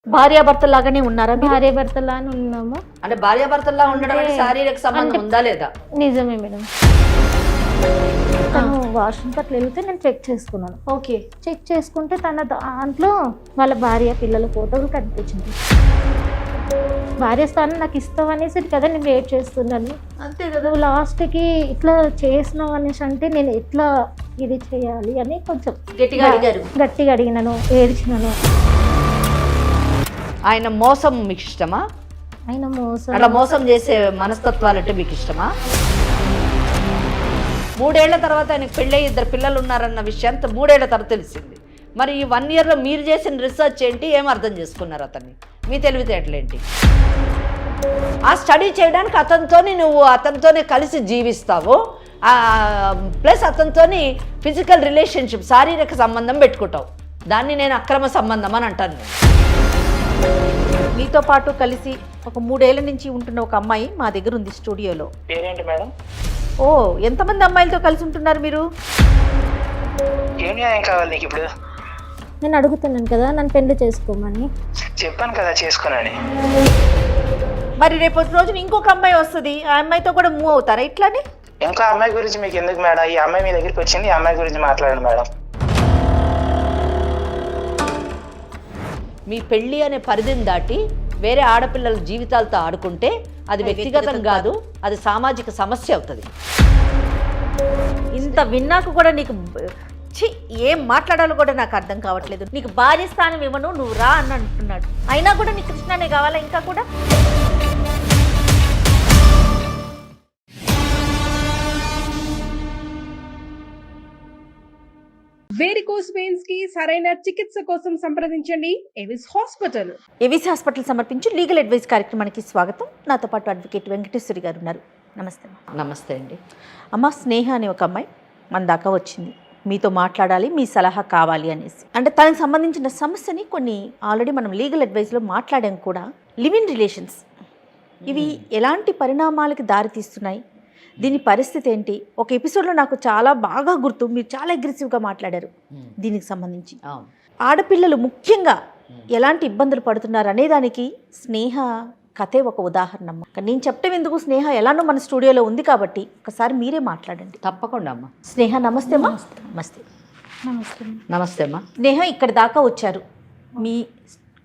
భార్యాభర్తలాగానే ఉన్నారా? భార్యాభర్తలానే ఉన్నాము. అంటే భార్యాభర్తలా ఉండడం అంటే శారీరక సంబంధం ఉందా లేదా? నిజమే మేడం. తను వాష్రూమ్ అట్లా వెళ్తే నేను చెక్ చేసుకున్నాను. ఓకే. చెక్ చేసుకుంటే తన దాంట్లో వాళ్ళ భార్య పిల్లల ఫోటోలు కనిపించింది. భార్య స్థానం నాకు ఇస్తావు అనేసి కదా నేను వెయిట్ చేస్తున్నాను. అంతే కదా. నువ్వు లాస్ట్కి ఇట్లా చేసినావు అనేసి అంటే నేను ఎట్లా ఇది చేయాలి అని కొంచెం గట్టిగా అడిగినాను, ఏడ్చినాను. ఆయన మోసం మీకు ఇష్టమా? ఆయన అలా మోసం చేసే మనస్తత్వాలంటే మీకు ఇష్టమా? 3 ఏళ్ల తర్వాత ఆయనకు పెళ్ళి 2 పిల్లలు ఉన్నారన్న విషయం 3 ఏళ్ల తర్వాత తెలిసింది. మరి ఈ 1 ఇయర్లో మీరు చేసిన రీసెర్చ్ ఏంటి? ఏం అర్థం చేసుకున్నారు అతన్ని? మీ తెలివితేటలేంటి? ఆ స్టడీ చేయడానికి అతనితోనే కలిసి జీవిస్తావు, ప్లస్ అతనితోని ఫిజికల్ రిలేషన్షిప్, శారీరక సంబంధం పెట్టుకుంటావు. దాన్ని నేను అక్రమ సంబంధం అని అంటాను. మీతో పాటు కలిసి ఒక 3 ఏళ్ల నుంచి ఉంటున్న ఒక అమ్మాయి మా దగ్గర ఉంది స్టూడియోలో. పేరేంటి మేడం? ఓ, ఎంతమంది అమ్మాయిలతో కలిసి ఉంటున్నారు మీరు? ఏం న్యాయం కావాలి నీకు ఇప్పుడు? నేను అడుగుతున్నాను కదా నన్ను పెళ్లి చేసుకోమని. చెప్పాను కదా చేసుకోనని. మరి రేపటి రోజున ఇంకొక అమ్మాయి వస్తుంది, ఆ అమ్మాయితో కూడా మూవ్ అవుతారా ఇట్లానే? ఇంకో అమ్మాయి గురించి మీకు ఎందుకు మేడం? ఈ అమ్మాయి మీ దగ్గరికి వచ్చింది, ఈ అమ్మాయి గురించి మాట్లాడండి మేడం. మీ పెళ్ళి అనే పరిధిని దాటి వేరే ఆడపిల్లల జీవితాలతో ఆడుకుంటే అది వ్యక్తిగతం కాదు, అది సామాజిక సమస్య అవుతుంది. ఇంత విన్నాక కూడా నీకు ఏం మాట్లాడాలో కూడా నాకు అర్థం కావట్లేదు. నీకు భార్య స్థానం ఇవ్వను, నువ్వు రా అని అంటున్నాడు. అయినా కూడా నీకు కృష్ణనే కావాలా ఇంకా కూడా? వేరికోస్ వెయిన్స్ కి సరైన చికిత్స కోసం సంప్రదించండి ఎవిస్ హాస్పిటల్. ఎవిస్ హాస్పిటల్ సమర్పించి లీగల్ అడ్వైస్ కార్యక్రమానికి స్వాగతం. నాతో పాటు అడ్వకేట్ వెంకటేశ్వరి గారు ఉన్నారు. నమస్తే. నమస్తే అండి. అమ్మ, స్నేహ అనే ఒక అమ్మాయి మన దాకా వచ్చింది, మీతో మాట్లాడాలి, మీ సలహా కావాలి అనేసి. అంటే తనకు సంబంధించిన సమస్యని కొన్ని ఆల్రెడీ మనం లీగల్ అడ్వైస్లో మాట్లాడాం కూడా. లివ్ ఇన్ రిలేషన్స్ ఇవి ఎలాంటి పరిణామాలకి దారితీస్తున్నాయి, దీని పరిస్థితి ఏంటి? ఒక ఎపిసోడ్లో నాకు చాలా బాగా గుర్తు, మీరు చాలా అగ్రెసివ్గా మాట్లాడారు దీనికి సంబంధించి. ఆడపిల్లలు ముఖ్యంగా ఎలాంటి ఇబ్బందులు పడుతున్నారు అనే దానికి స్నేహ కథే ఒక ఉదాహరణ. నేను చెప్పడం ఎందుకు, స్నేహ ఎలానో మన స్టూడియోలో ఉంది కాబట్టి ఒకసారి మీరే మాట్లాడండి. తప్పకుండా అమ్మా. స్నేహ నమస్తే అమ్మా. నమస్తే. నమస్తే. నమస్తే అమ్మా. స్నేహ ఇక్కడి దాకా వచ్చారు, మీ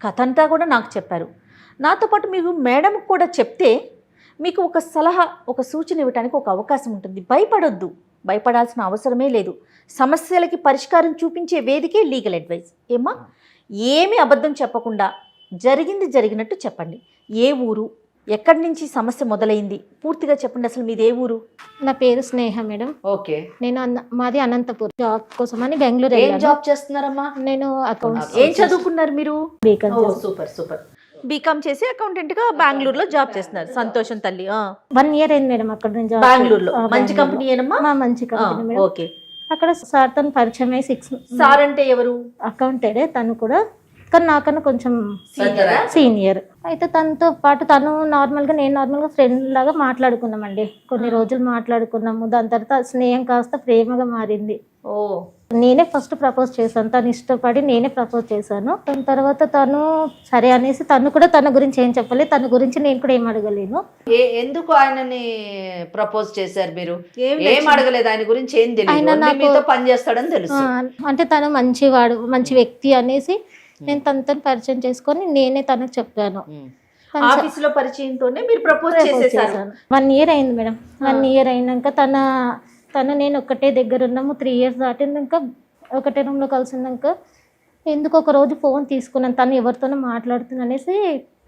కథ అంతా కూడా నాకు చెప్పారు. నాతో పాటు మీరు మేడంకి కూడా చెప్తే మీకు ఒక సలహా, ఒక సూచన ఇవ్వడానికి ఒక అవకాశం ఉంటుంది. భయపడొద్దు, భయపడాల్సిన అవసరమే లేదు. సమస్యలకి పరిష్కారం చూపించే వేదికే లీగల్ అడ్వైస్. ఏమ్మా, ఏమీ అబద్ధం చెప్పకుండా జరిగింది జరిగినట్టు చెప్పండి. ఏ ఊరు, ఎక్కడి నుంచి సమస్య మొదలైంది, పూర్తిగా చెప్పండి. అసలు మీది ఏ ఊరు? నా పేరు స్నేహ మేడం. ఓకే. నేను మాది అనంతపూర్. జాబ్ కోసం అని బెంగళూరు. ఏం జాబ్ చేస్తున్నారమ్మా? నేను అకౌంట్స్. ఏం చదువుకున్నారు మీరు? బీకామ్. Super super. బీకామ్ చేసి అకౌంటెంట్గా బెంగళూరులో జాబ్ చేస్తున్నారు. సంతోషం తల్లి. 1 ఇయర్ అయింది మేడం అక్కడ నుంచి. బెంగళూరులో మంచి కంపెనీ ఏనమ్మా? మంచి కంపెనీ మేడం. ఓకే. అక్కడ సార్ తను పరిచయం అయ్యి 6. సార్ అంటే ఎవరు? అకౌంటెంటే తను కూడా, కానీ నాకన్నా కొంచెం సీనియర్. అయితే తనతో పాటు తను నార్మల్గా, నేను నార్మల్గా ఫ్రెండ్ లాగా మాట్లాడుకున్నామండి. కొన్ని రోజులు మాట్లాడుకున్నాము. దాని తర్వాత స్నేహం కాస్త ప్రేమగా మారింది. ఓ. నేనే ఫస్ట్ ప్రపోజ్ చేశాను, తను ఇష్టపడి నేనే ప్రపోజ్ చేశాను. దాని తర్వాత తను సరే అనేసి, తను కూడా తన గురించి ఏం చెప్పలేదు, తన గురించి నేను కూడా ఏం అడగలేను. ఎందుకు ఆయనని ప్రపోజ్ చేశారు మీరు? ఏం అడగలేదు, ఆయన గురించి ఏం తెలియదు, మీతో పని చేస్తాడని తెలుసు. అంటే తను మంచివాడు, మంచి వ్యక్తి అనేసి నేను తనతో పరిచయం చేసుకొని నేనే తనకు చెప్పాను. ఆఫీసులో పరిచయంతోనే మీరు ప్రపోజ్ చేసేసారు. 1 ఇయర్ అయింది మేడం. 1 ఇయర్ అయినాక తను నేను ఒకటే దగ్గర ఉన్నాము. 3 ఇయర్స్ దాటినాక ఒకటే రూమ్లో కలిసినాక ఎందుకు ఒక రోజు ఫోన్ తీసుకున్నాను. తను ఎవరితోనో మాట్లాడుతున్నా అనేసి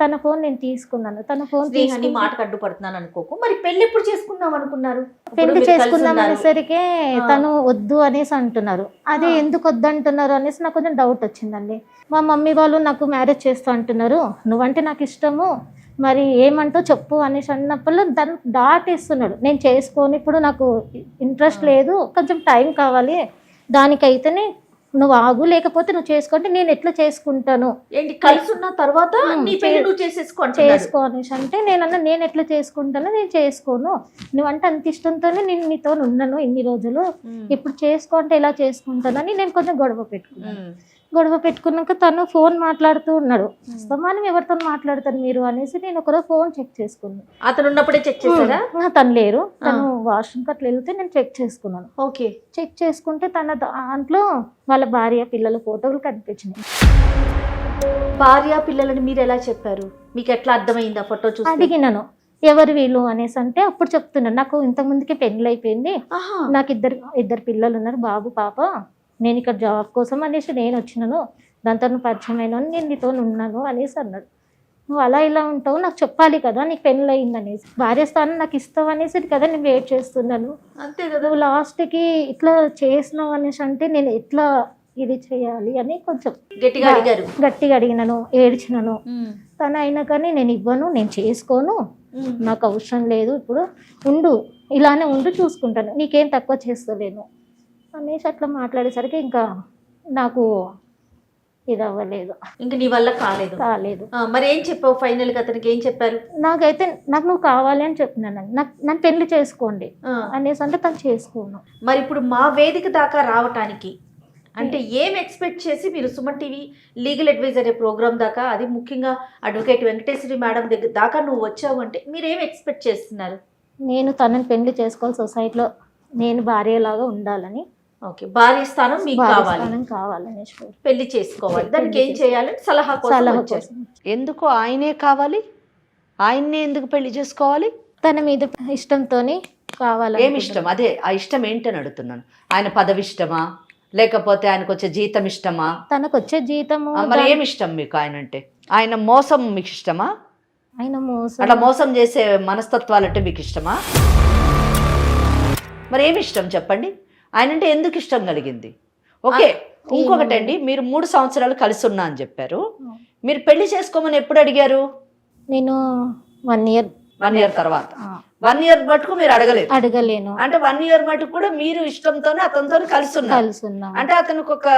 తన ఫోన్ నేను తీసుకున్నాను. తన ఫోన్ తీసుకుని మాట అడ్డుపడుతున్నాను అనుకోకు. మరి పెళ్లి ఎప్పుడు చేసుకుందాం అనుకున్నారు? పెళ్లి చేసుకుందాం అనేసరికి తను వద్దు అనేసి అంటున్నారు. అదే ఎందుకు వద్దు అంటున్నారు అనేసి నాకు కొంచెం డౌట్ వచ్చిందండి. మా మమ్మీ వాళ్ళు నాకు మ్యారేజ్ చేస్తూ అంటున్నారు, నువ్వంటే నాకు ఇష్టము, మరి ఏమంటో చెప్పు అనేసి అన్నప్పుడు తను దాటేస్తున్నాడు. నేను చేసుకొని ఇప్పుడు నాకు ఇంట్రెస్ట్ లేదు, కొంచెం టైం కావాలి, దానికైతేనే నువ్వు ఆగు, లేకపోతే నువ్వు చేసుకుంటే నేను ఎట్లా చేసుకుంటాను ఏంటి కలిసి ఉన్న తర్వాత నీ పెళ్లి నువ్వు చేసుకో అనేసి అంటే నేను ఎట్లా చేసుకుంటానో నేను చేసుకోను, నువ్వంటే అంత ఇష్టంతోనే నేను నీతో ఉన్నాను ఇన్ని రోజులు, ఇప్పుడు చేసుకుంటే ఎలా చేసుకుంటానని నేను కొంచెం గొడవ పెట్టుకున్నాక తను ఫోన్ మాట్లాడుతూ ఉన్నాడు. సమానం ఎవరితో మాట్లాడతారు మీరు అనేసి నేను ఒకరోజు ఫోన్ చెక్ చేసుకున్నాను. అతను ఉన్నప్పుడే చెక్ చేశారా? తను లేరు, తను వాష్రూమ్కి అట్లా వెళ్తే నేను చెక్ చేసుకున్నాను. ఓకే. చెక్ చేసుకుంటే తన దాంట్లో వాళ్ళ భార్య పిల్లల ఫోటోలు కనిపించినాయి. భార్య పిల్లలని మీరు ఎలా చెప్పారు? మీకు ఎట్లా అర్థమైంది ఆ ఫోటో చూసి? అడిగినాను ఎవరు వీళ్ళు అనేసి అంటే అప్పుడు చెప్తున్నాను, నాకు ఇంతకుముందుకే పెళ్ళి అయిపోయింది, నాకు ఇద్దరు పిల్లలు ఉన్నారు, బాబు పాప, నేను ఇక్కడ జాబ్ కోసం అనేసి నేను వచ్చినాను, దాంతో నువ్వు పరిచయం అయినా నేను నీతో ఉన్నాను అనేసి అన్నాడు. నువ్వు అలా ఇలా ఉంటావు, నాకు చెప్పాలి కదా నీకు పెళ్ళి అయింది అనేసి, భార్య స్థానం నాకు ఇస్తావు అనేసి కదా నేను వెయిట్ చేస్తున్నాను. అంతే కదా. నువ్వు లాస్ట్కి ఇట్లా చేసినావు అనేసి అంటే నేను ఎట్లా ఇది చేయాలి అని కొంచెం గట్టిగా అడిగినాను, ఏడ్చినాను. తను అయినా కానీ నేను ఇవ్వను, నేను చేసుకోను, నాకు అవసరం లేదు, ఇప్పుడు ఉండు, ఇలానే ఉండు, చూసుకుంటాను, నీకేం తక్కువ చేస్తలేను అనేసి అట్లా మాట్లాడేసరికి ఇంకా నాకు ఇది అవ్వలేదు, ఇంకా నీ వల్ల కాలేదు. మరి ఏం చెప్పావు ఫైనల్ గా? అతనికి ఏం చెప్పారు? నాకు నువ్వు కావాలి అని చెప్పినాను, నన్ను పెళ్లి చేసుకోండి అనేసి అంటే తను చేసుకోను. మరి ఇప్పుడు మా వేదిక దాకా రావటానికి అంటే ఏం ఎక్స్పెక్ట్ చేసి మీరు సుమన్ టీవీ లీగల్ అడ్వైజర్ అనే ప్రోగ్రామ్ దాకా, అది ముఖ్యంగా అడ్వకేట్ వెంకటేశ్వరి మేడం దగ్గర దాకా నువ్వు వచ్చావు అంటే మీరు ఏం ఎక్స్పెక్ట్ చేస్తున్నారు? నేను తనని పెళ్లి చేసుకోవాలి, సొసైటీలో నేను భార్యలాగా ఉండాలని. ఓకే, భార్య స్థానం మీకు కావాలని, పెళ్లి చేసుకోవాలి, దానికి ఏం చేయాలని సలహా కోసం. ఎందుకు ఆయనే కావాలి? ఆయన్నే ఎందుకు పెళ్లి చేసుకోవాలి? తన మీద ఇష్టంతోని కావాలి. ఏమి ఇష్టం? అదే ఆ ఇష్టం ఏంటని అడుగుతున్నాను. ఆయన పదవి ఇష్టమా, లేకపోతే ఆయనకు వచ్చే జీతం ఇష్టమా? తనకు వచ్చే జీతము. మరి ఏమి ఇష్టం మీకు ఆయన అంటే? ఆయన మోసం మీకు ఇష్టమా? ఆయన అట్లా మోసం చేసే మనస్తత్వాలు అంటే మీకు ఇష్టమా? మరి ఏమి ఇష్టం చెప్పండి? ఆయన అంటే ఎందుకు ఇష్టం కలిగింది? ఓకే, ఇంకొకటి అండి, మీరు 3 సంవత్సరాలు కలిసి ఉన్నా అని చెప్పారు, మీరు పెళ్లి చేసుకోమని ఎప్పుడు అడిగారు? నేను 1 ఇయర్ తర్వాత. 1 ఇయర్ మటుకు మీరు అడగలేను అంటే 1 ఇయర్ మటుకు కూడా మీరు ఇష్టంతోనే అతనితో కలిసి ఉన్నారు. అంటే అతనికి ఒక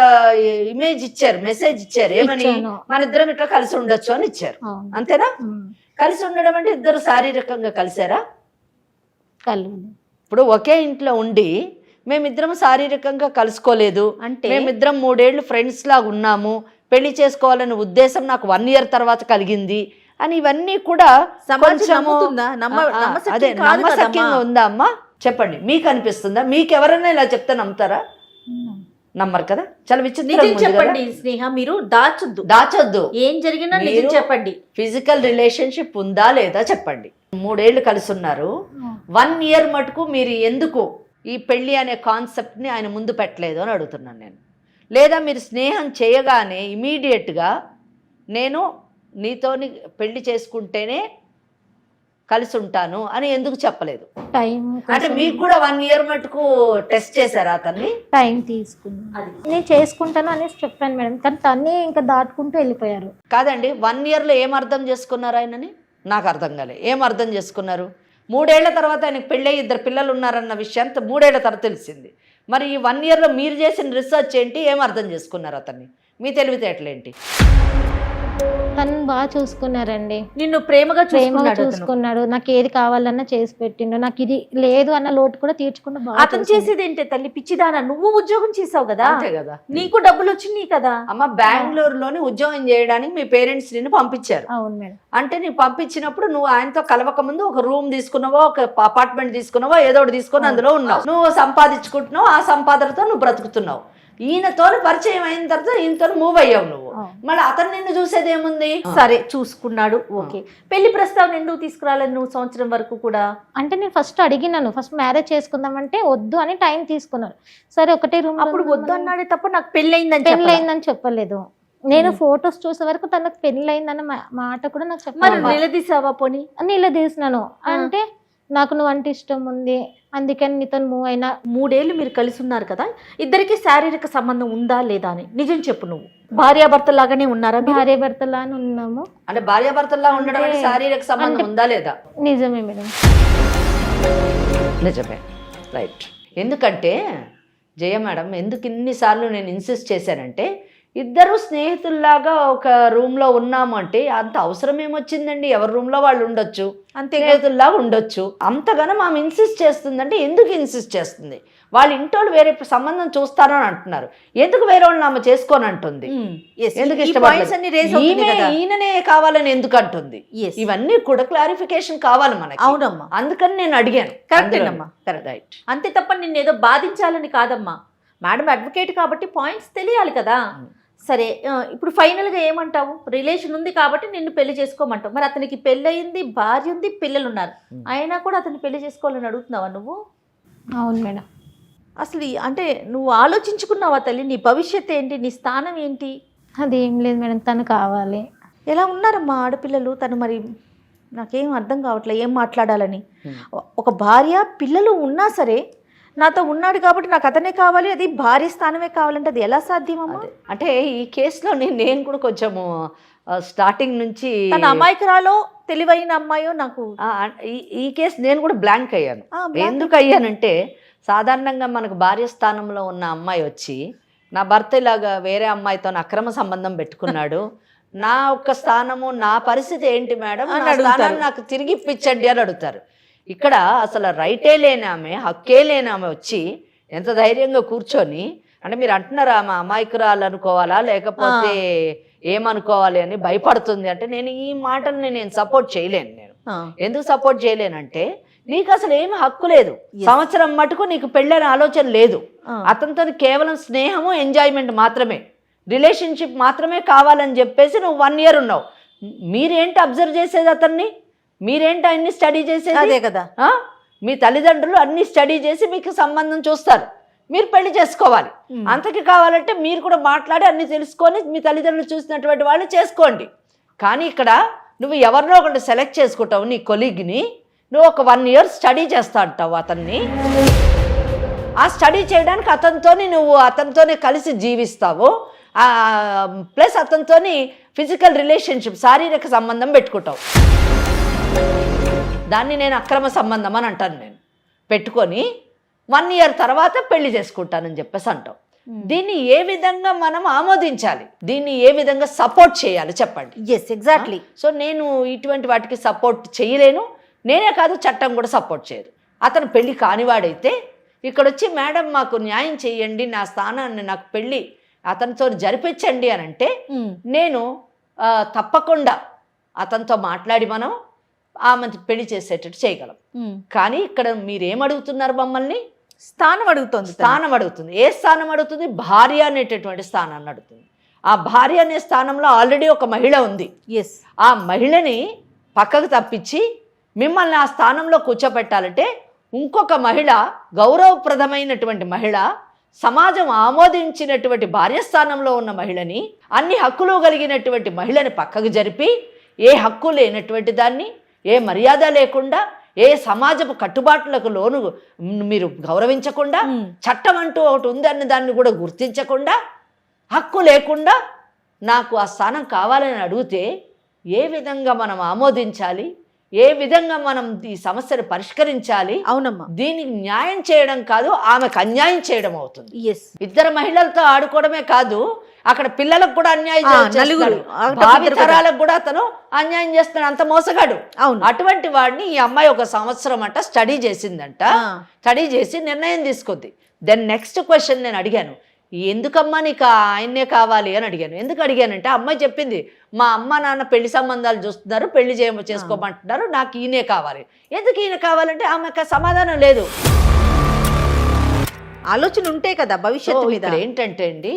ఇమేజ్ ఇచ్చారు, మెసేజ్ ఇచ్చారు, ఏమని? మన ఇద్దరం ఇట్లా కలిసి ఉండొచ్చు అని ఇచ్చారు, అంతేనా? కలిసి ఉండడం అంటే ఇద్దరు శారీరకంగా కలిసారా? ఇప్పుడు ఒకే ఇంట్లో ఉండి మేమిద్దరం శారీరకంగా కలుసుకోలేదు అంటే, మేమిద్దరం 3 ఏళ్ళు ఫ్రెండ్స్ లాగా ఉన్నాము, పెళ్లి చేసుకోవాలనే ఉద్దేశం నాకు 1 ఇయర్ తర్వాత కలిగింది అని, ఇవన్నీ కూడా అదే నమ్మశక్యంగా ఉందా అమ్మా? చెప్పండి, మీకు అనిపిస్తుందా? మీకు ఎవరైనా ఇలా చెప్తే నమ్ముతారా? నమ్మరు కదా. చాలా విచిత్రం. చెప్పండి స్నేహ, మీరు దాచొద్దు, ఏం జరిగినా నిజం చెప్పండి. ఫిజికల్ రిలేషన్షిప్ ఉందా లేదా చెప్పండి. 3 ఏళ్ళు కలిసి ఉన్నారు, 1 ఇయర్ మటుకు మీరు ఎందుకు ఈ పెళ్లి అనే కాన్సెప్ట్ని ఆయన ముందు పెట్టలేదు అని అడుగుతున్నాను నేను. లేదా మీరు స్నేహం చేయగానే ఇమీడియట్గా నేను నీతోని పెళ్లి చేసుకుంటేనే కలిసి ఉంటాను అని ఎందుకు చెప్పలేదు? అంటే మీకు కూడా 1 ఇయర్ మటుకు టెస్ట్ చేశారా అతన్ని? టైం తీసుకున్నాను, నేను చేసుకుంటాను అనేసి చెప్పాను మేడం, కానీ తన్ని ఇంకా దాటుకుంటూ వెళ్ళిపోయారు. కాదండి, 1 ఇయర్లో ఏం అర్థం చేసుకున్నారు ఆయనని? నాకు అర్థం కాలే. ఏం అర్థం చేసుకున్నారు? 3 ఏళ్ల తర్వాత ఆయనకు పెళ్ళి 2 పిల్లలు ఉన్నారన్న విషయాన్ని 3 ఏళ్ల తర్వాత తెలిసింది. మరి ఈ 1 ఇయర్లో మీరు చేసిన రీసెర్చ్ ఏంటి? ఏం అర్థం చేసుకున్నారు అతన్ని? మీ తెలివితేటలేంటి? తను బాగా చూసుకున్నారండి, నిన్ను ప్రేమగా చూసుకున్నాడు, నాకు ఏది కావాలన్నా చేసి పెట్టిండు, నాకు ఇది లేదు అన్న లోటు కూడా తీర్చుకుంటూ. అతను చేసేది ఏంటి తల్లి? పిచ్చిదానా, నువ్వు ఉద్యోగం చేసావు కదా, అంతే కదా, నీకు డబ్బులు వచ్చినాయి కదా. అమ్మ, బెంగళూరులోని ఉద్యోగం చేయడానికి మీ పేరెంట్స్ నిన్ను పంపించారు. అవును మేడం. అంటే నీవు పంపించినప్పుడు నువ్వు ఆయనతో కలవక ముందు ఒక రూమ్ తీసుకున్నావో, ఒక అపార్ట్మెంట్ తీసుకున్నావో, ఏదో ఒకటి తీసుకొని అందులో ఉన్నావు, నువ్వు సంపాదించుకుంటున్నావు, ఆ సంపాదనతో నువ్వు బ్రతుకుతున్నావు. ఈయనతో పరిచయం అయిన తర్వాత ఈయనతో మూవ్ అయ్యావు నువ్వు. మళ్ళీ అతను నిన్ను చూసేది ఏముంది? సరే చూసుకున్నాడు, ఓకే. పెళ్లి ప్రస్తావన ఎందుకు తీసుకురాలేదు నువ్వు సంవత్సరం వరకు కూడా? అంటే నేను ఫస్ట్ అడిగినాను, ఫస్ట్ మ్యారేజ్ చేసుకుందామంటే వద్దు అని టైం తీసుకున్నారు. సరే ఒకటే రూమ్. అప్పుడు వద్దు అన్నాడే తప్ప నాకు పెళ్ళయిందని చెప్పలేదు. నేను ఫొటోస్ చూసే వరకు తనకు పెళ్ళయిందన్న మాట కూడా నాకు చెప్పాలి. నిలదీసావా? పోనీ నిలదీసినాను. అంటే నాకు నువ్వు అంటే ఇష్టం ఉంది, అందుకని నీతో మూవ్ అయినా. 3 ఏళ్ళు మీరు కలిసి ఉన్నారు కదా, ఇద్దరికి శారీరక సంబంధం ఉందా లేదా అని నిజం చెప్పు. నువ్వు భార్యాభర్తలాగానే ఉన్నారా? భార్యాభర్తలానే ఉన్నాము. అంటే భార్యాభర్తలా ఉండడం అంటే శారీరక సంబంధం ఉందా లేదా? నిజమే మేడం, నిజమే, రైట్. ఎందుకంటే జయ మేడం ఎందుకు ఇన్నిసార్లు నేను ఇన్సిస్ట్ చేశానంటే, ఇద్దరు స్నేహితుల్లాగా ఒక రూమ్లో ఉన్నాము అంటే అంత అవసరం ఏమొచ్చిందండి? ఎవరి రూమ్లో వాళ్ళు ఉండొచ్చు, అంతే స్నేహితుల్లాగా ఉండొచ్చు. అంతగానో ఆమె ఇన్సిస్ట్ చేస్తుందంటే ఎందుకు ఇన్సిస్ట్ చేస్తుంది? వాళ్ళ ఇంటోళ్ళు వేరే సంబంధం చూస్తారో అని అంటున్నారు, ఎందుకు వేరే వాళ్ళని ఆమె చేసుకోని అంటుంది? ఎందుకు ఇష్టపడలేదు? ఈయననే కావాలని ఎందుకు అంటుంది? ఇవన్నీ కూడా క్లారిఫికేషన్ కావాలి మనకి. అవునమ్మా, అందుకని నేను అడిగాను. కరెక్టేనమ్మా, రైట్. అంతే తప్ప నిన్ను ఏదో బాధించాలని కాదమ్మా. మేడం అడ్వకేట్ కాబట్టి పాయింట్స్ తెలియాలి కదా. సరే, ఇప్పుడు ఫైనల్గా ఏమంటావు? రిలేషన్ ఉంది కాబట్టి నిన్ను పెళ్లి చేసుకోమంటావు. మరి అతనికి పెళ్ళి అయింది, భార్య ఉంది, పిల్లలు ఉన్నారు, అయినా కూడా అతన్ని పెళ్లి చేసుకోవాలని అడుగుతున్నావా నువ్వు? అవును మేడం. అసలు అంటే నువ్వు ఆలోచించుకున్నావా తల్లి? నీ భవిష్యత్తు ఏంటి, నీ స్థానం ఏంటి? అది ఏం లేదు మేడం, తను కావాలి. ఎలా ఉన్నారమ్మా ఆడపిల్లలు? తను మరి నాకేం అర్థం కావట్లే ఏం మాట్లాడాలని. ఒక భార్య పిల్లలు ఉన్నా సరే నాతో ఉన్నాడు కాబట్టి నాకు అతనే కావాలి, అది భార్య స్థానమే కావాలంటే అది ఎలా సాధ్యమమ్మా? అంటే ఈ కేసులో నేను కూడా కొంచెము స్టార్టింగ్ నుంచి తన అమాయకురాలో తెలివైన అమ్మాయో నాకు ఈ కేసు నేను కూడా బ్లాంక్ అయ్యాను. ఎందుకు అయ్యానంటే, సాధారణంగా మనకు భార్య స్థానంలో ఉన్న అమ్మాయి వచ్చి నా భర్త ఇలాగా వేరే అమ్మాయితో అక్రమ సంబంధం పెట్టుకున్నాడు, నా ఒక్క స్థానము నా పరిస్థితి ఏంటి మేడం, నా స్థానాన్ని నాకు తిరిగి ఇప్పించండి అని అడుగుతారు. ఇక్కడ అసలు రైటే లేని ఆమె, హక్కే లేని ఆమె వచ్చి ఎంత ధైర్యంగా కూర్చొని, అంటే మీరు అంటున్నారా ఆమె అమాయకురాలు అనుకోవాలా లేకపోతే ఏమనుకోవాలి అని భయపడుతుంది అంటే, నేను ఈ మాటల్ని నేను సపోర్ట్ చేయలేను. నేను ఎందుకు సపోర్ట్ చేయలేనంటే, నీకు అసలు ఏమి హక్కు లేదు. సంవత్సరం మటుకు నీకు పెళ్ళని ఆలోచన లేదు. అతనితో కేవలం స్నేహము, ఎంజాయ్మెంట్ మాత్రమే, రిలేషన్షిప్ మాత్రమే కావాలని చెప్పేసి నువ్వు 1 year ఉన్నావు. మీరేంటి అబ్జర్వ్ చేసేది అతన్ని? మీరేంటి అన్ని స్టడీ చేసేది? అదే కదా. మీ తల్లిదండ్రులు అన్ని స్టడీ చేసి మీకు సంబంధం చూస్తారు, మీరు పెళ్లి చేసుకోవాలి. అంతకి కావాలంటే మీరు కూడా మాట్లాడి అన్ని తెలుసుకొని మీ తల్లిదండ్రులు చూసినటువంటి వాళ్ళు చేసుకోండి. కానీ ఇక్కడ నువ్వు ఎవరినో ఒకటి సెలెక్ట్ చేసుకుంటావు, నీ కొలీగ్ని, నువ్వు ఒక 1 year స్టడీ చేస్తా అంటావు అతన్ని. ఆ స్టడీ చేయడానికి అతనితోనే కలిసి జీవిస్తావు, ప్లస్ అతనితోని ఫిజికల్ రిలేషన్షిప్, శారీరక సంబంధం పెట్టుకుంటావు. దాన్ని నేను అక్రమ సంబంధం అని అంటాను. నేను పెట్టుకొని 1 year తర్వాత పెళ్లి చేసుకుంటానని చెప్పేసి అంటావు. దీన్ని ఏ విధంగా మనం ఆమోదించాలి? దీన్ని ఏ విధంగా సపోర్ట్ చేయాలి చెప్పండి? ఎగ్జాక్ట్లీ. సో నేను ఇటువంటి వాటికి సపోర్ట్ చేయలేను. నేనే కాదు, చట్టం కూడా సపోర్ట్ చేయదు. అతను పెళ్లి కానివాడైతే ఇక్కడ వచ్చి మేడం మాకు న్యాయం చేయండి, నా స్థానాన్ని నాకు పెళ్ళి అతనితో జరిపించండి అని అంటే, నేను తప్పకుండా అతనితో మాట్లాడి మనం ఆమె పెళ్లి చేసేటట్టు చేయగలం. కానీ ఇక్కడ మీరేమడుగుతున్నారు? మమ్మల్ని స్థానం అడుగుతుంది. స్థానం అడుగుతుంది. ఏ స్థానం అడుగుతుంది? భార్య అనేటటువంటి స్థానాన్ని అడుగుతుంది. ఆ భార్య అనే స్థానంలో ఆల్రెడీ ఒక మహిళ ఉంది. ఆ మహిళని పక్కకు తప్పించి మిమ్మల్ని ఆ స్థానంలో కూర్చోబెట్టాలంటే ఇంకొక మహిళ, గౌరవప్రదమైనటువంటి మహిళ, సమాజం ఆమోదించినటువంటి భార్యస్థానంలో ఉన్న మహిళని, అన్ని హక్కులు కలిగినటువంటి మహిళని పక్కకు జరిపి, ఏ హక్కు లేనటువంటి దాన్ని, ఏ మర్యాద లేకుండా, ఏ సమాజపు కట్టుబాట్లకు లోను మీరు గౌరవించకుండా, చట్టం అంటూ ఒకటి ఉందన్న దాన్ని కూడా గుర్తించకుండా, హక్కు లేకుండా నాకు ఆ స్థానం కావాలని అడిగితే ఏ విధంగా మనం ఆమోదించాలి? ఏ విధంగా మనం ఈ సమస్యను పరిష్కరించాలి? అవునమ్మా, దీనికి న్యాయం చేయడం కాదు, ఆమెకు అన్యాయం చేయడం అవుతుంది. ఇద్దరు మహిళలతో ఆడుకోవడమే కాదు, అక్కడ పిల్లలకు కూడా అన్యాయం చేస్తున్నాడు, భావితరాలకు కూడా అతను అన్యాయం చేస్తున్నాడు. అంత మోసగాడు. అటువంటి వాడిని ఈ అమ్మాయి 1 సంవత్సరం అంట స్టడీ చేసిందంట. స్టడీ చేసి నిర్ణయం తీసుకుంది. దెన్ నెక్స్ట్ క్వశ్చన్ నేను అడిగాను, ఎందుకమ్మా నీకు ఆయన్నే కావాలి అని అడిగాను. ఎందుకు అడిగానంటే, అమ్మాయి చెప్పింది, మా అమ్మ నాన్న పెళ్లి సంబంధాలు చూస్తున్నారు, పెళ్లి చేసుకోమంటున్నారు, నాకు ఈయనే కావాలి. ఎందుకు ఈయన కావాలంటే ఆమెకు సమాధానం లేదు. ఆలోచన ఉంటే కదా భవిష్యత్తు మీద. ఏంటంటే అండి,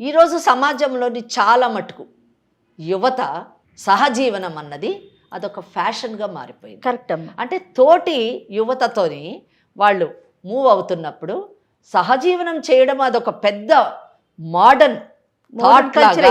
ఈరోజు సమాజంలోని చాలా మటుకు యువత సహజీవనం అన్నది అదొక ఫ్యాషన్గా మారిపోయింది. కరెక్ట్ అమ్మా. అంటే తోటి యువతతోని వాళ్ళు మూవ్ అవుతున్నప్పుడు సహజీవనం చేయడం అదొక పెద్ద మోడర్న్ థాట్ లాగా,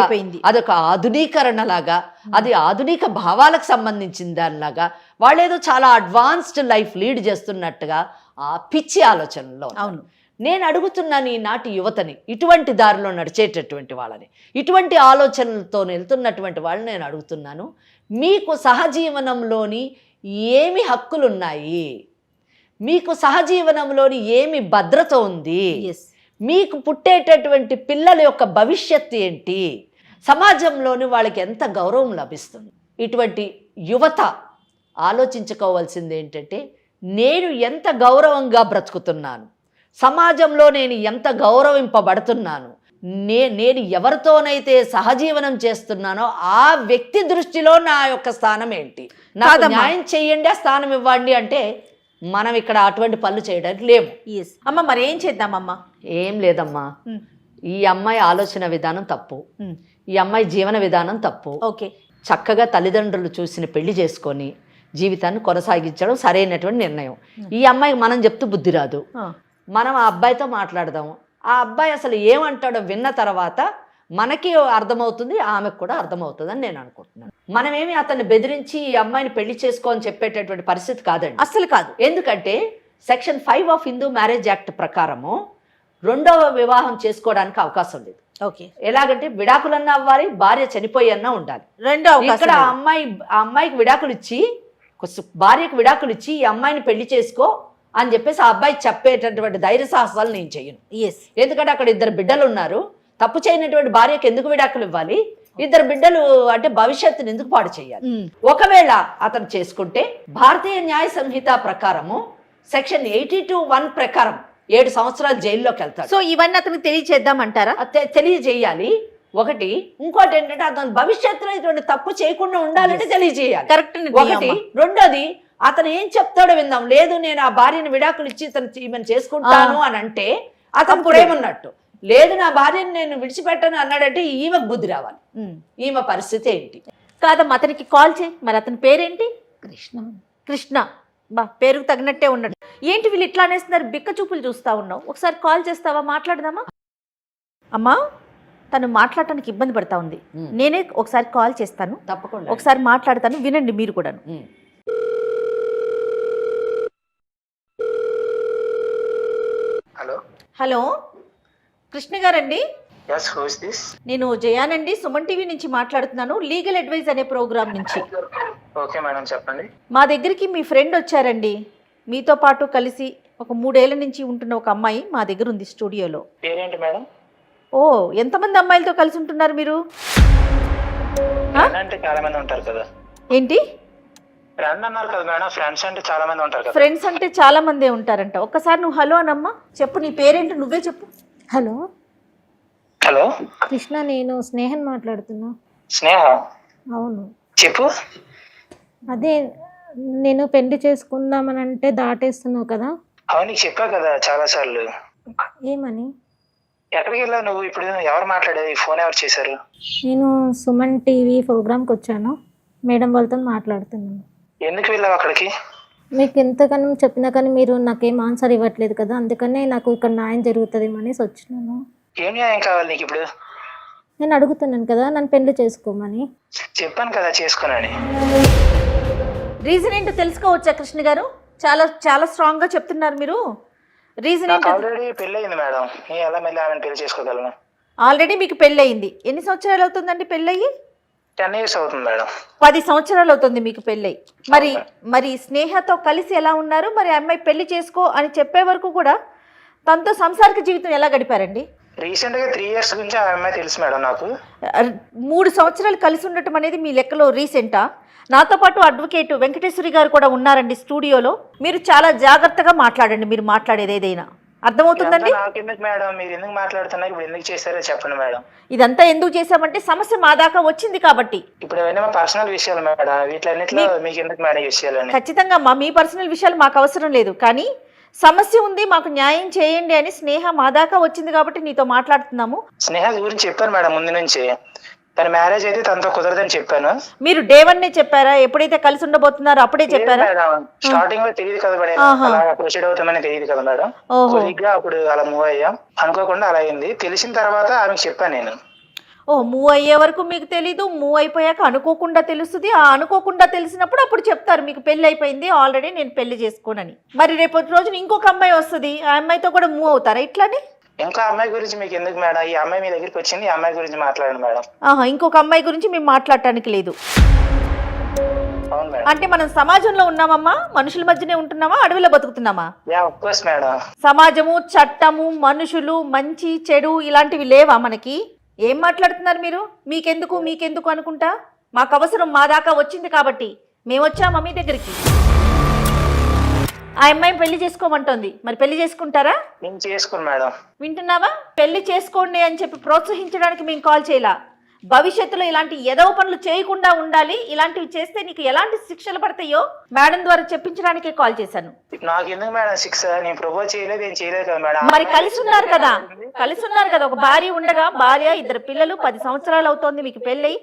అదొక ఆధునీకరణ లాగా, అది ఆధునిక భావాలకు సంబంధించిన దానిలాగా, వాళ్ళేదో చాలా అడ్వాన్స్డ్ లైఫ్ లీడ్ చేస్తున్నట్టుగా ఆ పిచ్చి ఆలోచనలో. అవును, నేను అడుగుతున్నాను ఈనాటి యువతని, ఇటువంటి దారిలో నడిచేటటువంటి వాళ్ళని, ఇటువంటి ఆలోచనలతో వెళ్తున్నటువంటి వాళ్ళని నేను అడుగుతున్నాను, మీకు సహజీవనంలోని ఏమి హక్కులున్నాయి? మీకు సహజీవనంలోని ఏమి భద్రత ఉంది? మీకు పుట్టేటటువంటి పిల్లల యొక్క భవిష్యత్తు ఏంటి, సమాజంలోని వాళ్ళకి ఎంత గౌరవం లభిస్తుంది. ఇటువంటి యువత ఆలోచించుకోవాల్సింది ఏంటంటే, నేను ఎంత గౌరవంగా బ్రతుకుతున్నాను, సమాజంలో నేను ఎంత గౌరవింపబడుతున్నాను, నేను ఎవరితోనైతే సహజీవనం చేస్తున్నానో ఆ వ్యక్తి దృష్టిలో నా యొక్క స్థానం ఏంటి, నాకు న్యాయం చేయండి, ఆ స్థానం ఇవ్వండి అంటే మనం ఇక్కడ అటువంటి పనులు చేయడానికి లేము. అమ్మ మరి ఏం చేద్దామమ్మా? ఏం లేదమ్మా, ఈ అమ్మాయి ఆలోచన విధానం తప్పు, ఈ అమ్మాయి జీవన విధానం తప్పు. ఓకే, చక్కగా తల్లిదండ్రులు చూసిన పెళ్లి చేసుకొని జీవితాన్ని కొనసాగించడం సరైనటువంటి నిర్ణయం. ఈ అమ్మాయికి మనం చెప్తూ బుద్ధి రాదు, మనం ఆ అబ్బాయితో మాట్లాడదాము. ఆ అబ్బాయి అసలు ఏమంటాడో విన్న తర్వాత మనకి అర్థమవుతుంది, ఆమెకు కూడా అర్థమవుతుంది అని నేను అనుకుంటున్నాను. మనమేమి అతన్ని బెదిరించి ఈ అమ్మాయిని పెళ్లి చేసుకో అని చెప్పేటటువంటి పరిస్థితి కాదండి, అస్సలు కాదు. ఎందుకంటే section 5 of Hindu marriage act ప్రకారము రెండవ వివాహం చేసుకోవడానికి అవకాశం లేదు. ఓకే, ఎలాగంటే విడాకులన్నా అవ్వాలి, భార్య చనిపోయి అన్నా ఉండాలి. ఇక్కడ ఆ అమ్మాయికి విడాకులు ఇచ్చి, భార్యకు విడాకులు ఇచ్చి ఈ అమ్మాయిని పెళ్లి చేసుకో అని చెప్పేసి ఆ అబ్బాయి చెప్పేటటువంటి ధైర్య సాహసాలు నేను చెయ్యను. ఎందుకంటే అక్కడ 2 బిడ్డలు ఉన్నారు, తప్పు చేయనటువంటి భార్యకు ఎందుకు విడాకులు ఇవ్వాలి, 2 బిడ్డలు అంటే భవిష్యత్తుని ఎందుకు పాడు చేయాలి. ఒకవేళ అతను చేసుకుంటే భారతీయ న్యాయ సంహిత ప్రకారము సెక్షన్ 82(1) ప్రకారం 7 సంవత్సరాలు జైల్లోకి వెళ్తాడు. సో ఇవన్నీ అతనికి తెలియచేద్దామంటారా? తెలియజేయాలి. ఒకటి, ఇంకోటి ఏంటంటే అతను భవిష్యత్తులో ఇటువంటి తప్పు చేయకుండా ఉండాలంటే తెలియజేయాలి. కరెక్ట్. ఒకటి. రెండోది, అతను ఏం చెప్తాడో విందాం. లేదు నేను ఆ భార్యను విడాకులు ఇచ్చి ఈమెను చేసుకుంటాను అని అంటే అతను ప్రేమన్నట్టు. లేదు నా భార్యను నేను విడిచిపెట్టను అన్నాడంటే ఈమెకు బుద్ధి రావాలి. ఈమె పరిస్థితి ఏంటి? కాదమ్మా, అతనికి కాల్ చేయి. మరి అతని పేరేంటి? కృష్ణ. బా, పేరుకు తగినట్టే ఉన్నాడు. ఏంటి వీళ్ళు ఇట్లా అనేస్తున్నారు, బిక్క చూపులు చూస్తా ఉన్నావు. ఒకసారి కాల్ చేస్తావా, మాట్లాడదామా? అమ్మా, తను మాట్లాడటానికి ఇబ్బంది పడతా ఉంది. నేనే ఒకసారి కాల్ చేస్తాను, తప్పకుండా ఒకసారి మాట్లాడతాను, వినండి మీరు కూడా. హలో హలో, కృష్ణ గారండి? yes who is this? నేను జయానండి, సుమన్ టీవీ నుంచి మాట్లాడుతున్నాను, లీగల్ అడ్వైజ్ అనే ప్రోగ్రామ్ నుంచి. ఓకే మేడం, చెప్పండి. మా దగ్గరికి మీ ఫ్రెండ్ వచ్చారండి, మీతో పాటు కలిసి ఒక 3 ఏళ్ల నుంచి ఉంటున్న ఒక అమ్మాయి మా దగ్గర ఉంది స్టూడియోలో. పేరేంటి మేడం? ఓ, ఎంతమంది అమ్మాయిలతో కలిసి ఉంటున్నారు మీరు? అంటే చాలా మంది ఉంటారు కదా. ఏంటి ఫ్రెండ్ అన్నారు కదా మేడం, ఫ్రెండ్స్ అంటే చాలా మంది ఉంటారు కదా. ఫ్రెండ్స్ అంటే చాలా మందే ఉంటారంట. ఒక్కసారి నువ్వు హలో అనమ్మా, చెప్పు నీ పేరేంటి, నువ్వే చెప్పు. హలో హలో కృష్ణ, నేను స్నేహన్ మాట్లాడుతున్నా. స్నేహ? అవును, చెప్పు. అదే నేను పెళ్లి చేసుకుందామని అంటే దాటేస్తున్నావు కదా. అవును, నీకు చెప్పా కదా చాలా సార్లు. ఏమని? ఎక్కడికి వెళ్ళావు నువ్వు? ఇప్పుడు ఎవరు మాట్లాడేది? ఫోన్ ఎవరు చేశారు? నేను సుమన్ టీవీ ప్రోగ్రామ్కి వచ్చాను, మేడం వాళ్ళతో మాట్లాడుతున్నాను. ఎందుకు వెళ్ళావు అక్కడికి? మీకు ఎంతగానో చెప్పినా కానీ మీరు నాకేం ఆన్సర్ ఇవ్వట్లేదు కదా, అందుకనే నాకు ఇక్కడ న్యాయం జరుగుతుందేమో అనేసి వచ్చినాను. ఏం న్యాయం కావాలి నీకు ఇప్పుడు? నేను అడుగుతున్నాను కదా, నన్ను పెళ్లి చేసుకోమని. చెప్పాను కదా చేసుకోనని. రీజన్ ఏంటో తెలుసుకోవచ్చా కృష్ణ గారు? చాలా చాలా స్ట్రాంగ్ గా చెప్తున్నారు మీరు. రీజన్ నాకు ఏంటో? ఆల్రెడీ పెళ్లి అయింది మేడం, నేను ఎలా మళ్ళీ ఆమెను పెళ్లి చేసుకోగలను? ఆల్రెడీ మీకు పెళ్ళి అయింది. ఎన్ని సంవత్సరాలు అవుతుందండి పెళ్ళయ్యి? 10 years అవుతుంది మేడం. 10 సంవత్సరాలు అవుతుంది మీకు పెళ్ళయి. మరి స్నేహతో కలిసి ఎలా ఉన్నారు? మరి అమ్మాయి పెళ్లి చేసుకో అని చెప్పే వరకు కూడా తనతో సంసారిక జీవితం ఎలా గడిపారండి? రీసెంట్ గా 3 years గురించి ఆ అమ్మాయి తెలుసు మేడం నాకు. 3 సంవత్సరాలు కలిసి ఉండటం అనేది మీ లెక్కలో రీసెంటా? నాతో పాటు అడ్వకేట్ వెంకటేశ్వరి గారు కూడా ఉన్నారండి స్టూడియోలో. మీరు చాలా జాగ్రత్తగా మాట్లాడండి, మీరు మాట్లాడేది ఏదైనా అర్థమవుతుందండి. నాకెందుకు మేడం, మీరు ఎందుకు మాట్లాడుతున్నారు? ఇప్పుడు ఎందుకు చేశారో చెప్పండి మేడం. ఇదంతా ఎందుకు చేశామంటే సమస్య మా దాకా వచ్చింది కాబట్టి. ఇప్పుడు అవన్నీ మా పర్సనల్ విషయాలు మేడం, వీటిలన్నింటిలో మీకు ఎందుకు మేడం విషయాలని? ఖచ్చితంగా మీ పర్సనల్ విషయాలు మాకు అవసరం లేదు, కానీ సమస్య ఉంది, మాకు న్యాయం చేయండి అని స్నేహ మా దాకా వచ్చింది కాబట్టి నీతో మాట్లాడుతున్నాము. స్నేహ గురించి చెప్పాను మేడం ముందు నుంచి, తన మ్యారేజ్ అయితే తనతో కుదరదని చెప్పాను. మీరు డే 1 చెప్పారా? ఎప్పుడైతే కలిసి ఉండబోతున్నారో అప్పుడే చెప్పారా? స్టార్టింగ్ లో తెలియదు కదా మేడం, అలా ప్రొసీడ్ అవుతామని తెలియదు కదా మేడం. కొద్దిగా అప్పుడు అలా మూవ్ అయ్యాం, అనుకోకుండా అలా అయింది. తెలిసిన తర్వాత ఆమెకు చెప్పాను నేను. మూవ్ అయ్యే వరకు మీకు తెలీదు, మూవ్ అయిపోయాక అనుకోకుండా తెలుస్తుంది. ఆ అనుకోకుండా తెలిసినప్పుడు అప్పుడు చెప్తారు మీకు పెళ్లి అయిపోయింది ఆల్రెడీ, నేను పెళ్లి చేసుకోనని. మరి రేపటి రోజున ఇంకొక అమ్మాయి వస్తుంది, ఆ అమ్మాయితో కూడా మూవ్ అవుతారా ఇట్లానే? ఇంకా అమ్మాయి గురించి మీకు ఎందుకు మేడం? ఈ అమ్మాయి మీ దగ్గరికి వచ్చింది, ఈ అమ్మాయి గురించి మాట్లాడండి మేడం. ఇంకొక అమ్మాయి గురించి మేము మాట్లాడటానికి లేదు. అవును మేడం. అంటే మనం సమాజంలో ఉన్నామమ్మా, మనుషుల మధ్యనే ఉంటున్నామా, అడవిలో బతుకుతున్నామా? Of course madam. సమాజము, చట్టము, మనుషులు, మంచి చెడు ఇలాంటివి లేవా మనకి? ఏం మాట్లాడుతున్నారు మీరు? మీకెందుకు అనుకుంటా, మాకు అవసరం మా దాకా వచ్చింది కాబట్టి మేము వచ్చామా మీ దగ్గరికి. ఆ అమ్మాయి పెళ్లి చేసుకోమంటోంది, మరి పెళ్లి చేసుకుంటారా? నేను చేసుకోను మేడం. వింటున్నావా? పెళ్లి చేసుకోండి అని చెప్పి ప్రోత్సహించడానికి మేము కాల్ చేయలా. భవిష్యత్తులో ఇలాంటి ఎదవ పనులు చేయకుండా ఉండాలి, ఇలాంటివి చేస్తే నీకు ఎలాంటి శిక్షలు పడతాయో మేడం ద్వారా చెప్పించడానికే కాల్ చేశాను. నాకు ఎందుకు మేడం శిక్ష? నేను ప్రపోజ్ చేయలేదు, ఏం చేయలేదు కదా మేడం. మరి కలిసి ఉన్నారు కదా, ఒక భార్య ఉండగా, భార్య, 2 పిల్లలు, 10 సంవత్సరాలు అవుతోంది మీకు పెళ్ళై.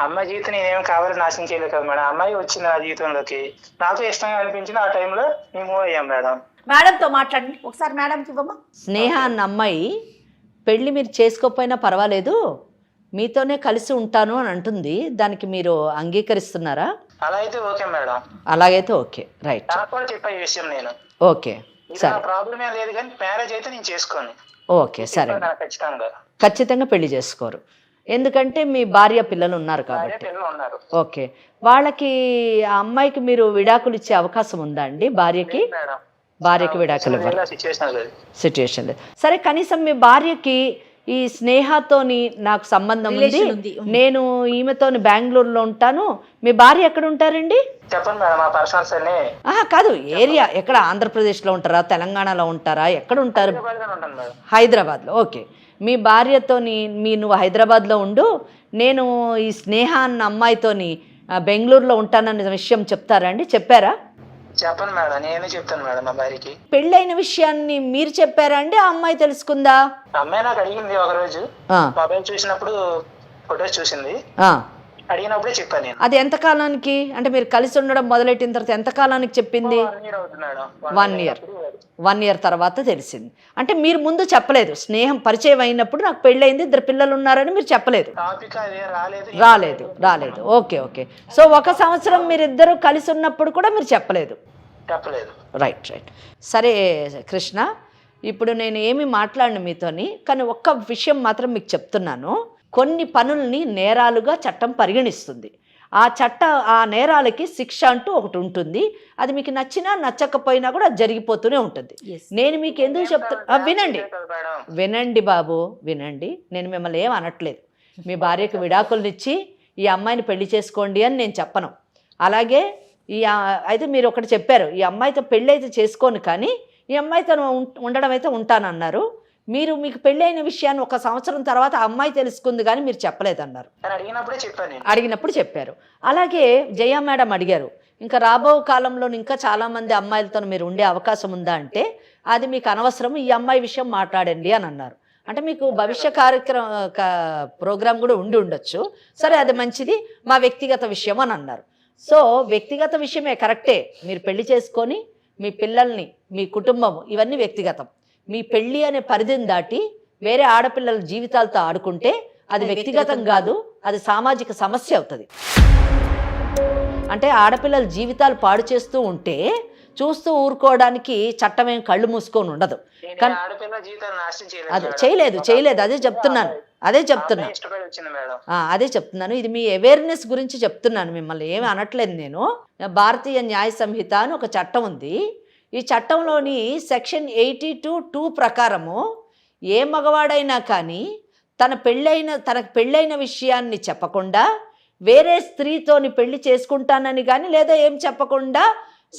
అమ్మాయి జీవితం నేనేం కావాలని నాశనం చేయలేదు కదా మేడం. అమ్మాయి వచ్చింది నా జీవితంలోకి, నాకు ఇష్టంగా అనిపించింది, ఆ టైంలో మేము మూవ్ అయ్యాం మేడం. మేడంతో మాట్లాడండి ఒకసారి, మేడంకి ఇవ్వమ్మా. స్నేహ అన్న అమ్మాయి పెళ్ళి మీరు చేసుకోకపోయినా పర్వాలేదు, మీతోనే కలిసి ఉంటాను అని అంటుంది. దానికి మీరు అంగీకరిస్తున్నారా? అలా అయితే ఓకే మేడం. అలాగైతే ఓకే, రైట్. నాకు కూడా చెప్పే ఈ విషయం నేను. ఓకే సరే, ప్రాబ్లం ఏం లేదు, కానీ మ్యారేజ్ అయితే నేను చేసుకోను. ఓకే సరే, ఖచ్చితంగా ఖచ్చితంగా పెళ్లి చేసుకోరు, ఎందుకంటే మీ భార్య పిల్లలు ఉన్నారు కాబట్టి. పిల్లలు ఉన్నారు. ఓకే, వాళ్ళకి ఆ అమ్మాయికి మీరు విడాకులు ఇచ్చే అవకాశం ఉందా అండి? భార్యకి విడాకులు సిచ్యుయేషన్ లేదు. సరే, కనీసం మీ భార్యకి ఈ స్నేహతోని నాకు సంబంధం ఉంది, నేను ఈమెతోని బెంగళూరులో ఉంటాను, మీ భార్య ఎక్కడ ఉంటారండి? చెప్పండి మేడం, మా పర్సనల్స్ అన్ని. కాదు, ఏరియా ఎక్కడ? ఆంధ్రప్రదేశ్లో ఉంటారా, తెలంగాణలో ఉంటారా, ఎక్కడ ఉంటారు? హైదరాబాద్లో. ఓకే, మీ భార్యతోని నువ్వు హైదరాబాద్లో ఉండు, నేను ఈ స్నేహ అన్న అమ్మాయితోని బెంగళూరులో ఉంటానన్న విషయం చెప్తారా అండి? చెప్పారా? చెప్పండి మేడం, నేనే చెప్తాను మేడం మా భార్యకి. పెళ్ళైన విషయాన్ని మీరు చెప్పారా అండి, ఆ అమ్మాయి తెలుసుకుందా? అమ్మాయి నాకు అడిగింది ఒక రోజు, మొబైల్ చూసినప్పుడు ఫొటోస్ చూసింది, అడిగినప్పుడే చెప్పాను నేను. అది ఎంత కాలానికి, అంటే మీరు కలిసి ఉండడం మొదలెట్టిన తర్వాత ఎంత కాలానికి చెప్పింది? 1 year తర్వాత తెలిసింది. అంటే మీరు ముందు చెప్పలేదు, స్నేహం పరిచయం అయినప్పుడు నాకు పెళ్ళయింది, 2 పిల్లలు ఉన్నారని మీరు చెప్పలేదు? రాలేదు. ఓకే. సో 1 సంవత్సరం మీరిద్దరూ కలిసి ఉన్నప్పుడు కూడా మీరు చెప్పలేదు? రైట్. సరే కృష్ణ, ఇప్పుడు నేను ఏమి మాట్లాడను మీతోని, కానీ ఒక్క విషయం మాత్రం మీకు చెప్తున్నాను. కొన్ని పనుల్ని నేరాలుగా చట్టం పరిగణిస్తుంది. ఆ నేరాలకి శిక్ష అంటూ ఒకటి ఉంటుంది. అది మీకు నచ్చినా నచ్చకపోయినా కూడా అది జరిగిపోతూనే ఉంటుంది. నేను మీకు ఎందుకు చెప్తున్నా, వినండి బాబు, వినండి. నేను మిమ్మల్ని ఏం అనట్లేదు. మీ భార్యకు విడాకులనిచ్చి ఈ అమ్మాయిని పెళ్లి చేసుకోండి అని నేను చెప్పను. అలాగే అయితే మీరు ఒకటి చెప్పారు, ఈ అమ్మాయితో పెళ్ళి అయితే చేసుకోను, కానీ ఈ అమ్మాయితో ఉండడం అయితే ఉంటానన్నారు. మీకు పెళ్ళైన విషయాన్ని 1 సంవత్సరం తర్వాత ఆ అమ్మాయి తెలుసుకుంది, కానీ మీరు చెప్పలేదన్నారు. అడిగినప్పుడు చెప్పారు. అలాగే జయ మేడం అడిగారు, ఇంకా రాబో కాలంలో ఇంకా చాలామంది అమ్మాయిలతో మీరు ఉండే అవకాశం ఉందా అంటే, అది మీకు అనవసరం, ఈ అమ్మాయి విషయం మాట్లాడండి అని అన్నారు. అంటే మీకు భవిష్య ప్రోగ్రాం కూడా ఉండొచ్చు. సరే, అది మంచిది, మా వ్యక్తిగత విషయం అని అన్నారు. సో వ్యక్తిగత విషయమే, కరెక్టే. మీరు పెళ్లి చేసుకొని మీ పిల్లల్ని, మీ కుటుంబం, ఇవన్నీ వ్యక్తిగతం. మీ పెళ్ళి అనే పరిధిని దాటి వేరే ఆడపిల్లల జీవితాలతో ఆడుకుంటే అది వ్యక్తిగతం కాదు, అది సామాజిక సమస్య అవుతుంది. అంటే ఆడపిల్లల జీవితాలు పాడు చేస్తూ ఉంటే చూస్తూ ఊరుకోవడానికి చట్టం ఏం కళ్ళు మూసుకొని ఉండదు. కానీ అదే చేయలేదు, అదే చెప్తున్నాను. ఇది మీ అవేర్నెస్ గురించి చెప్తున్నాను, మిమ్మల్ని ఏమి అనట్లేదు నేను. భారతీయ న్యాయ సంహిత అని ఒక చట్టం ఉంది. ఈ చట్టంలోని సెక్షన్ 82(2) ప్రకారము ఏ మగవాడైనా కానీ తనకు పెళ్ళైన విషయాన్ని చెప్పకుండా వేరే స్త్రీతోని పెళ్లి చేసుకుంటానని కానీ, లేదా ఏం చెప్పకుండా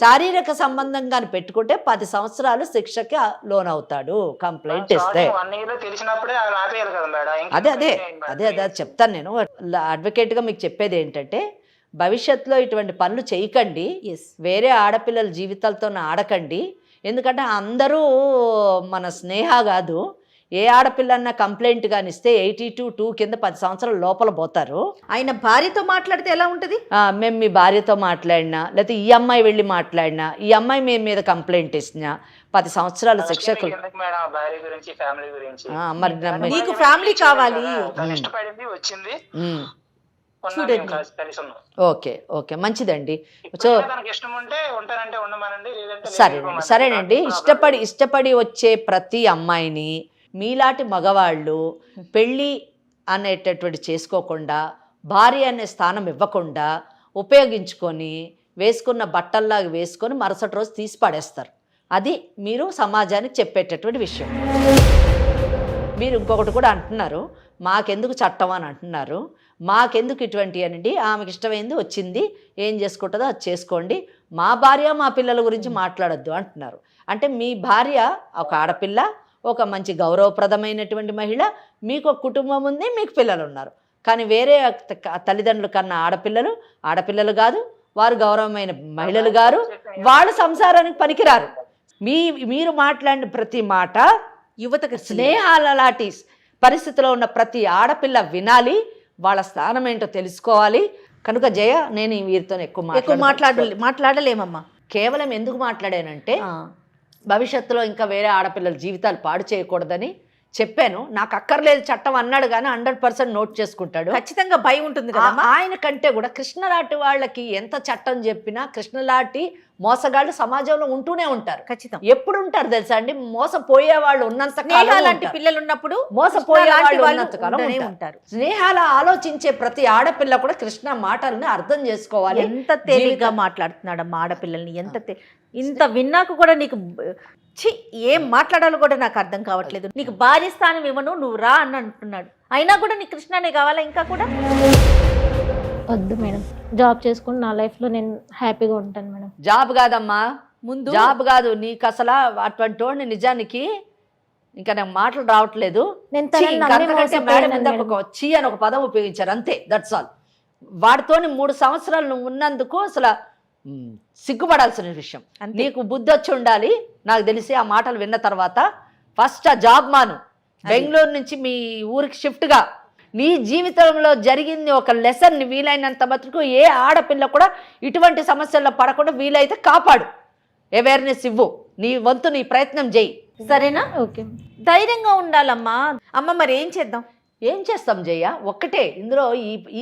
శారీరక సంబంధం కానీ పెట్టుకుంటే 10 సంవత్సరాలు శిక్షకి లోనవుతాడు కంప్లైంట్ ఇస్తే. అదే చెప్తాను నేను. అడ్వకేట్గా మీకు చెప్పేది ఏంటంటే, భవిష్యత్తులో ఇటువంటి పనులు చేయకండి, వేరే ఆడపిల్లల జీవితాలతో ఆడకండి. ఎందుకంటే అందరూ మన స్నేహ కాదు, ఏ ఆడపిల్లన్నా కంప్లైంట్ కానీ ఇస్తే 82(2) కింద 10 సంవత్సరాల లోపల పోతారు. ఆయన భార్యతో మాట్లాడితే ఎలా ఉంటుంది? మేము మీ భార్యతో మాట్లాడినా, లేకపోతే ఈ అమ్మాయి వెళ్ళి మాట్లాడినా, ఈ అమ్మాయి మీ మీద కంప్లైంట్ ఇచ్చినా 10 సంవత్సరాల శిక్షకు. మరి నీకు ఫ్యామిలీ కావాలి. ఓకే మంచిదండి. సో సరేనండి. ఇష్టపడి వచ్చే ప్రతి అమ్మాయిని మీలాంటి మగవాళ్ళు పెళ్ళి అనేటటువంటి చేసుకోకుండా, భార్య అనే స్థానం ఇవ్వకుండా ఉపయోగించుకొని వేసుకున్న బట్టల్లాగా వేసుకొని మరుసటి రోజు తీసి పడేస్తారు. అది మీరు సమాజానికి చెప్పేటటువంటి విషయం. మీరు ఇంకొకటి కూడా అంటున్నారు, మాకెందుకు చట్టం అని అంటున్నారు. మాకెందుకు ఇటువంటి అనండి, ఆమెకి ఇష్టమైంది వచ్చింది, ఏం చేసుకుంటుందో అది చేసుకోండి, మా భార్య మా పిల్లల గురించి మాట్లాడొద్దు అంటున్నారు. అంటే మీ భార్య ఒక ఆడపిల్ల, ఒక మంచి గౌరవప్రదమైనటువంటి మహిళ, మీకు ఒక కుటుంబం ఉంది, మీకు పిల్లలు ఉన్నారు. కానీ వేరే తల్లిదండ్రులు కన్నా ఆడపిల్లలు కాదు, వారు గౌరవమైన మహిళలు గారు, వాళ్ళు సంసారానికి పనికిరారు. మీరు మాట్లాడిన ప్రతి మాట యువతకు స్నేహాల లాంటి పరిస్థితిలో ఉన్న ప్రతి ఆడపిల్ల వినాలి, వాళ్ళ స్థానం ఏంటో తెలుసుకోవాలి. కనుక జయ, నేను వీరితో ఎక్కువ మాట్లాడలేమమ్మా. కేవలం ఎందుకు మాట్లాడానంటే భవిష్యత్తులో ఇంకా వేరే ఆడపిల్లల జీవితాలు పాడు చేయకూడదని చెప్పాను. నాకు అక్కర్లేదు చట్టం అన్నాడు కానీ 100% నోట్ చేసుకుంటాడు. ఖచ్చితంగా భయం ఉంటుంది కదా. ఆయన కంటే కూడా కృష్ణలాంటి వాళ్ళకి ఎంత చట్టం చెప్పినా కృష్ణలాంటి మోసగాళ్ళు సమాజంలో ఉంటూనే ఉంటారు. ఖచ్చితంగా ఎప్పుడు ఉంటారు తెలుసా అండి? మోసపోయే వాళ్ళు ఉన్నంత కాలం లాంటి పిల్లలు ఉన్నప్పుడు మోసపోయే వాళ్ళు ఉన్నంత కాలం ఉంటారు. స్నేహాల ఆలోచించే ప్రతి ఆడపిల్ల కూడా కృష్ణ మాటల్ని అర్థం చేసుకోవాలి. ఎంత తేలిగ్గా మాట్లాడుతున్నాడమ్మా ఆడపిల్లల్ని, ఇంత విన్నాక కూడా నీకు ఏం మాట్లాడాలో కూడా నాకు అర్థం కావట్లేదు. నీకు భార్య స్థానం ఇవ్వను, నువ్వు రా అని అంటున్నాడు. అయినా కూడా నీకు కృష్ణనే కావాలా? ఇంకా కూడా వద్దు మేడం, జాబ్ చేసుకుని నా లైఫ్లో నేను హ్యాపీగా ఉంటాను మేడం. జాబ్ కాదమ్మా, ముందు జాబ్ కాదు నీకు అసలు. అటువంటి వాడిని నిజానికి ఇంకా నాకు మాటలు రావట్లేదు. చీ అని ఒక పదం ఉపయోగించారు అంతే, దట్స్ ఆల్. వాడితోని 3 సంవత్సరాలు నువ్వు ఉన్నందుకు అసలు సిగ్గుపడాల్సిన విషయం. నీకు బుద్ధి వచ్చి ఉండాలి. నాకు తెలిసి ఆ మాటలు విన్న తర్వాత ఫస్ట్ ఆ జాబ్ మాను, బెంగళూరు నుంచి మీ ఊరికి షిఫ్ట్గా నీ జీవితంలో జరిగింది ఒక లెసన్. వీలైనంత మటుకు ఏ ఆడపిల్ల కూడా ఇటువంటి సమస్యల్లో పడకుండా వీలైతే కాపాడు, అవేర్నెస్ ఇవ్వు, నీ వంతు నీ ప్రయత్నం చేయి. సరేనా? ఓకే, ధైర్యంగా ఉండాలమ్మా. అమ్మ మరి ఏం చేద్దాం? ఏం చేస్తాం జయ? ఒక్కటే ఇందులో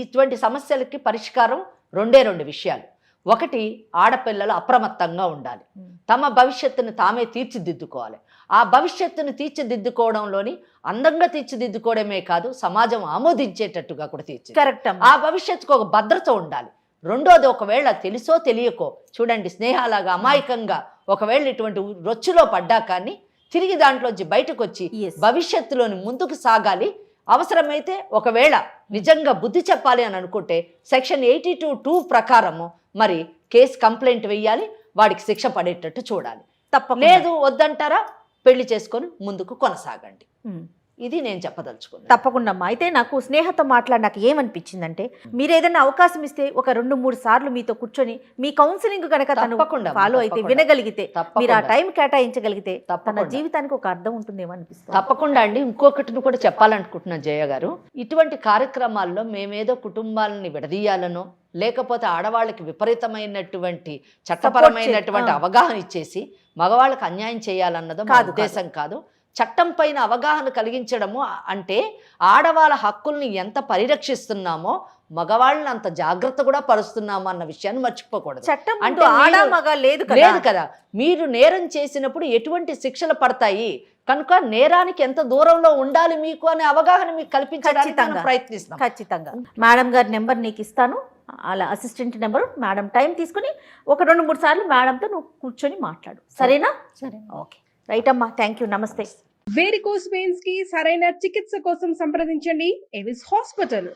ఇటువంటి సమస్యలకి పరిష్కారం 2 విషయాలు. ఒకటి, ఆడపిల్లలు అప్రమత్తంగా ఉండాలి, తమ భవిష్యత్తును తామే తీర్చిదిద్దుకోవాలి. ఆ భవిష్యత్తును తీర్చిదిద్దుకోవడంలోని అందంగా తీర్చిదిద్దుకోవడమే కాదు, సమాజం ఆమోదించేటట్టుగా కూడా కరెక్ట్. ఆ భవిష్యత్తుకు ఒక భద్రత ఉండాలి. రెండోది, ఒకవేళ తెలుసో తెలియకో చూడండి, స్నేహాలాగా అమాయకంగా ఒకవేళ ఇటువంటి రొచ్చులో పడ్డా కానీ తిరిగి దాంట్లోంచి బయటకు వచ్చి భవిష్యత్తులోని ముందుకు సాగాలి. అవసరమైతే ఒకవేళ నిజంగా బుద్ధి చెప్పాలి అని అనుకుంటే సెక్షన్ 82(2) ప్రకారము మరి కేసు కంప్లైంట్ వెయ్యాలి, వాడికి శిక్ష పడేటట్టు చూడాలి. లేదు వద్దంటారా, పెళ్లి చేసుకొని ముందుకు కొనసాగండి. ఇది నేను చెప్పదలుచుకున్నాను. తప్పకుండా అమ్మా. అయితే నాకు స్నేహతో నాకు ఏమనిపించిందంటే, మీరు ఏదైనా అవకాశం ఇస్తే ఒక 2-3 సార్లు మీతో కూర్చొని మీ కౌన్సిలింగ్ కనుక తను ఫాలో అయితే, వినగలిగితే, మీరు ఆ టైం కేటాయించగలిగితే తన జీవితానికి ఒక అర్థం ఉంటుందేమో అనిపిస్తుంది. తప్పకుండా అండి. ఇంకొకటిని కూడా చెప్పాలనుకుంటున్నాను జయ గారు. ఇటువంటి కార్యక్రమాల్లో మేమేదో కుటుంబాలని విడదీయాలనో లేకపోతే ఆడవాళ్ళకి విపరీతమైన చట్టపరమైనటువంటి అవగాహన ఇచ్చేసి మగవాళ్ళకి అన్యాయం చేయాలన్నదో మా ఉద్దేశం కాదు. చట్టం పైన అవగాహన కలిగించడము అంటే ఆడవాళ్ళ హక్కుల్ని ఎంత పరిరక్షిస్తున్నామో మగవాళ్ళని అంత జాగ్రత్త కూడా పరుస్తున్నాము అన్న విషయాన్ని మర్చిపోకూడదు. చట్టం అంటే లేదు కదా. మీరు నేరం చేసినప్పుడు ఎటువంటి శిక్షలు పడతాయి కనుక నేరానికి ఎంత దూరంలో ఉండాలి మీకు అనే అవగాహన మీకు కల్పించడానికి ప్రయత్నిస్తాం. ఖచ్చితంగా. మేడం గారి నెంబర్ నీకు ఇస్తాను, అలా అసిస్టెంట్ నెంబరు. మేడం టైం తీసుకుని ఒక 2-3 సార్లు మేడంతో నువ్వు కూర్చొని మాట్లాడు. సరేనా? సరే. ఓకే, రైట్ అమ్మా, థ్యాంక్ యూ, నమస్తే. వేరికోస్ వెయిన్స్ కి సరైన చికిత్స కోసం సంప్రదించండి ఎవిస్ హాస్పిటల్.